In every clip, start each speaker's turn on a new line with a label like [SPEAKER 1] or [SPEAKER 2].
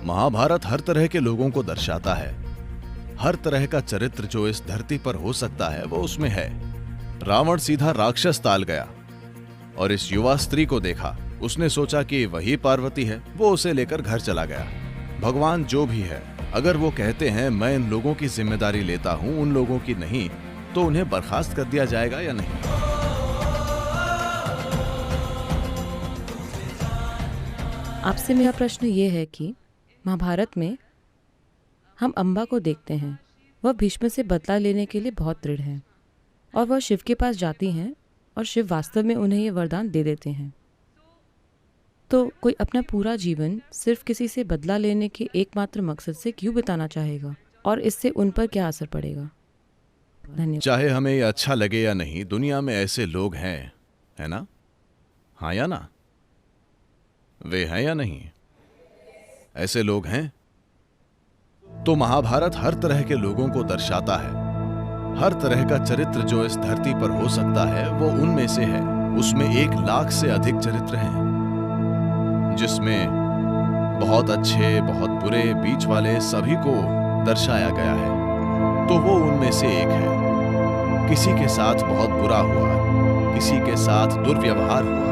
[SPEAKER 1] महाभारत हर तरह के लोगों को दर्शाता है। हर तरह का चरित्र जो इस धरती पर हो सकता है वो उसमें है। रावण सीधा राक्षस ताल गया और इस युवा स्त्री को देखा। उसने सोचा कि वही पार्वती है, वो उसे लेकर घर चला गया। भगवान जो भी है, अगर वो कहते हैं मैं इन लोगों की जिम्मेदारी लेता हूं, उन लोगों की नहीं, तो उन्हें बर्खास्त कर दिया जाएगा या नहीं?
[SPEAKER 2] आपसे मेरा प्रश्न ये है कि महाभारत में हम अम्बा को देखते हैं। वह भीष्म से बदला लेने के लिए बहुत दृढ़ हैं और वह शिव के पास जाती हैं और शिव वास्तव में उन्हें ये वरदान दे देते हैं। तो कोई अपना पूरा जीवन सिर्फ किसी से बदला लेने के एकमात्र मकसद से क्यों बिताना चाहेगा और इससे उन पर क्या असर पड़ेगा? धन्यवाद।
[SPEAKER 1] चाहे हमें ये अच्छा लगे या नहीं, दुनिया में ऐसे लोग हैं, है ना? हाँ या ना? वे हैं या नहीं? ऐसे लोग हैं। तो महाभारत हर तरह के लोगों को दर्शाता है। हर तरह का चरित्र जो इस धरती पर हो सकता है वो उनमें से है। उसमें 1 लाख से अधिक चरित्र हैं, जिसमें बहुत अच्छे, बहुत बुरे, बीच वाले सभी को दर्शाया गया है। तो वो उनमें से एक है। किसी के साथ बहुत बुरा हुआ, किसी के साथ दुर्व्यवहार हुआ,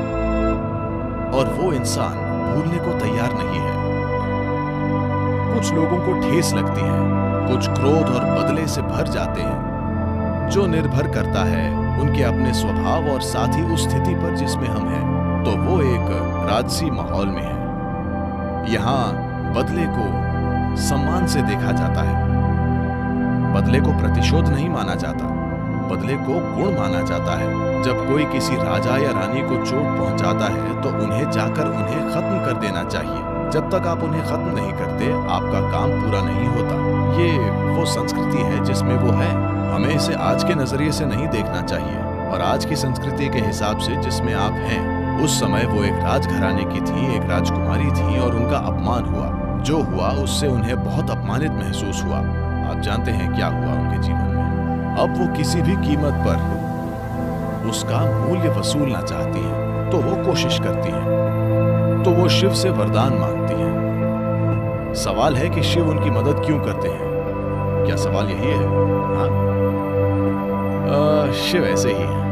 [SPEAKER 1] और वो इंसान भूलने को तैयार नहीं है। कुछ लोगों को ठेस लगती है, कुछ क्रोध और बदले से भर जाते हैं, जो निर्भर करता है उनके अपने स्वभाव और साथ ही उस स्थिति पर जिसमें हम हैं। तो वो एक राजसी माहौल में है। यहाँ बदले को सम्मान से देखा जाता है। बदले को प्रतिशोध नहीं माना जाता, बदले को गुण माना जाता है। जब कोई किसी राजा या रानी को चोट पहुंचाता है तो उन्हें जाकर उन्हें खत्म कर देना चाहिए। जब तक आप उन्हें खत्म नहीं करते, आपका काम पूरा नहीं होता। ये वो संस्कृति है जिसमें वो है। हमें इसे आज के नजरिए से नहीं देखना चाहिए, और आज की संस्कृति के हिसाब से जिसमें आप हैं। उस समय वो एक राजघराने की थी, एक राजकुमारी थी, और उनका अपमान हुआ। जो हुआ उससे उन्हें बहुत अपमानित महसूस हुआ। आप जानते हैं क्या हुआ उनके जीवन में। अब वो किसी भी कीमत पर उसका मूल्य वसूलना चाहती हैं, तो वो कोशिश करती हैं। तो वो शिव से वरदान मांगती हैं। सवाल है कि शिव उनकी मदद क्यों करते हैं? क्या सवाल यही है? हाँ, शिव ऐसे ही हैं।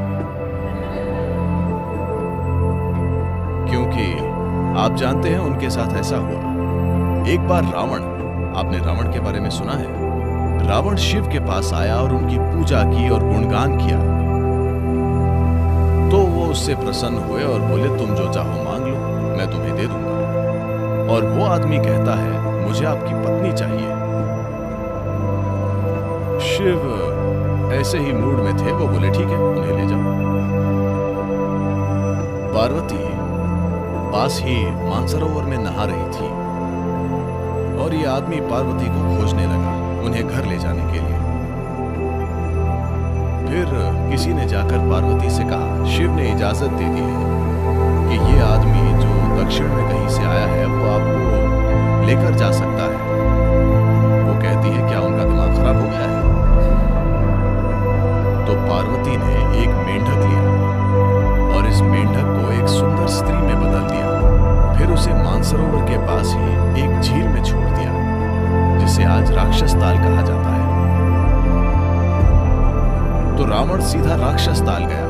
[SPEAKER 1] क्योंकि आप जानते हैं उनके साथ ऐसा हुआ। एक बार रावण, आपने रावण के बारे में सुना है? रावण शिव के पास आया और उनकी पूजा की और गुणगान किया। तो वो उससे प्रसन्न हुए और बोले तुम जो चाहो मांग लो, मैं तुम्हें दे दूंगा। और वो आदमी कहता है मुझे आपकी पत्नी चाहिए। शिव ऐसे ही मूड में थे, वो बोले ठीक है, उन्हें ले जाओ। पार्वती पास ही मानसरोवर में नहा रही थी और ये आदमी पार्वती को खोजने लगा, उन्हें घर ले जाने के लिए। फिर किसी ने जाकर पार्वती से कहा, शिव ने इजाजत दे दी है कि ये आदमी जो दक्षिण में कहीं से आया है वो आपको लेकर जा सकता है। वो कहती है क्या उनका दिमाग खराब हो गया है? तो पार्वती ने एक मेंढक लिया और इस मेंढक को एक सुंदर स्त्री में बदल दिया। फिर उसे मानसरोवर के पास ही एक झील में छोड़ दिया, जिसे आज राक्षस ताल कहा जाता है। तो रावण सीधा राक्षस ताल गया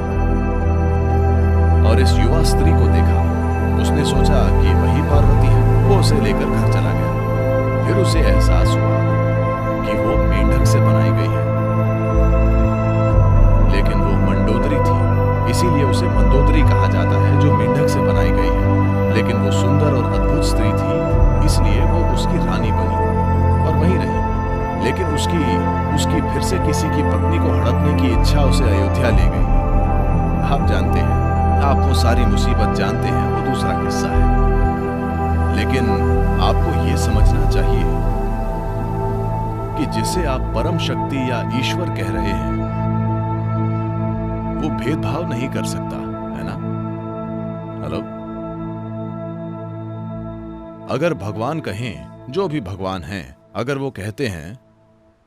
[SPEAKER 1] और इस युवा स्त्री को देखा। उसने सोचा कि वही पार्वती है, वो उसे लेकर घर चला गया। फिर उसे एहसास हुआ कि वो मेंढक से बनाई गई है, लेकिन वो मंडोदरी थी, इसीलिए उसे मंदोदरी कहा जाता है, जो मेंढक से बनाई गई है। लेकिन वो सुंदर और अद्भुत स्त्री थी, इसलिए वो उसकी रानी बनी और वहीं रही। लेकिन उसकी फिर से किसी की पत्नी को हड़पने की इच्छा उसे अयोध्या ले गई। आप जानते हैं, आप वो सारी मुसीबत जानते हैं, वो दूसरा किस्सा है। लेकिन आपको ये समझना चाहिए कि जिसे आप परम शक्ति या ईश्वर कह रहे हैं वो भेदभाव नहीं कर सकता, है ना? हेलो? अगर भगवान कहें, जो भी भगवान हैं, अगर वो कहते हैं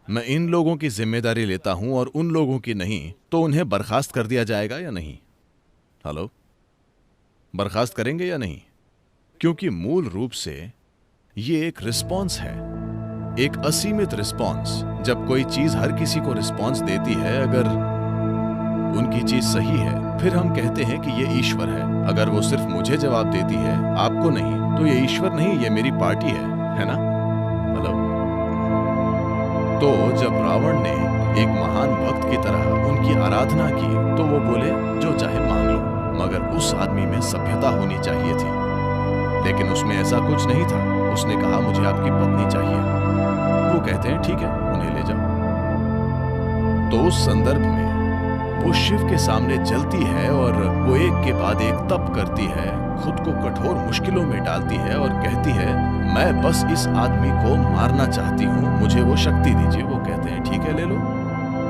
[SPEAKER 1] मैं इन लोगों की जिम्मेदारी लेता हूं और उन लोगों की नहीं, तो उन्हें बर्खास्त कर दिया जाएगा या नहीं? हेलो? बर्खास्त करेंगे या नहीं? क्योंकि मूल रूप से ये एक रिस्पॉन्स है, एक असीमित रिस्पॉन्स। जब कोई चीज हर किसी को रिस्पॉन्स देती है, अगर उनकी चीज सही है, फिर हम कहते हैं कि ये ईश्वर है। अगर वो सिर्फ मुझे जवाब देती है, आपको नहीं, तो ये ईश्वर नहीं, ये मेरी पार्टी है ना? हेलो। तो जब रावण ने एक महान भक्त की तरह उनकी आराधना की, तो वो बोले जो चाहे मांग लो, मगर उस आदमी में सभ्यता होनी चाहिए थी। लेकिन उसमें ऐसा कुछ नहीं था। उसने कहा मुझे आपकी पत्नी चाहिए। वो कहते हैं ठीक है, उन्हें ले जाओ। तो उस संदर्भ में वो शिव के सामने जलती है और वो एक के बाद एक तप करती है, खुद को कठोर मुश्किलों में डालती है और कहती है मैं बस इस आदमी को मारना चाहती हूँ, मुझे वो शक्ति दीजिए। वो कहते हैं ठीक है, ले लो,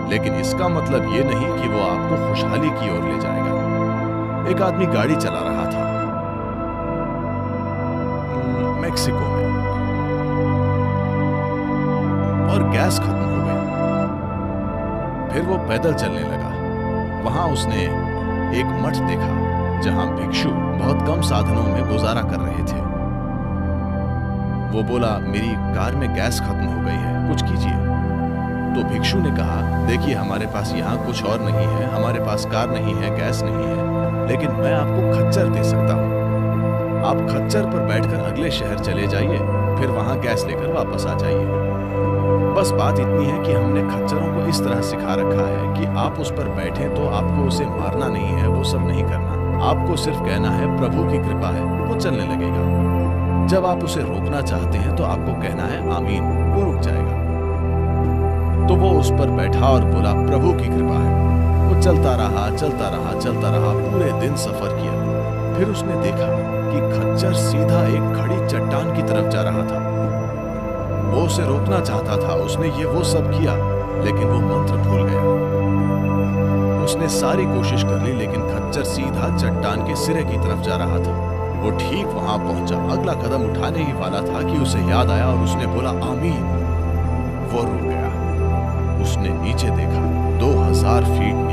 [SPEAKER 1] लेकिन इसका मतलब ये नहीं कि वो आपको खुशहाली की ओर ले जाएगा। एक आदमी गाड़ी चला रहा था मेक्सिको में, और गैस खत्म हो गई। फिर वो पैदल चलने लगा। वहां उसने एक मठ देखा जहां भिक्षु बहुत कम साधनों में गुजारा कर रहे थे। वो बोला मेरी कार में गैस खत्म हो गई है, कुछ कीजिए। तो भिक्षु ने कहा देखिए हमारे पास यहाँ कुछ और नहीं है, हमारे पास कार नहीं है, गैस नहीं है, लेकिन मैं आपको खच्चर दे सकता हूँ। आप खच्चर पर बैठकर अगले शहर चले जाइए, फिर वहां गैस लेकर वापस आ जाइए। बस बात इतनी है कि हमने खच्चरों को इस तरह सिखा रखा है कि आप उस पर बैठे तो आपको उसे मारना नहीं है, वो सब नहीं करना। आपको सिर्फ कहना है प्रभु की कृपा है, वो चलने लगेगा। जब आप उसे रोकना चाहते हैं तो आपको कहना है आमीन, वो रुक जाएगा। तो वो उस पर बैठा और बोला प्रभु की कृपा है। वो चलता रहा, चलता रहा, चलता रहा, पूरे दिन सफर किया। फिर उसने देखा कि खच्चर सीधा एक खड़ी चट्टान की तरफ जा रहा था। वो उसे रोकना चाहता था, उसने ये वो सब किया, लेकिन वो मंत्र भूल गया। उसने सारी कोशिश कर ली, लेकिन खच्चर सीधा चट्टान के सिरे की तरफ जा रहा था। वो ठीक वहां पहुंचा, अगला कदम उठाने ही वाला था कि उसे याद आया और उसने बोला आमीन। वो रुक गया। उसने नीचे देखा, 2000 फीट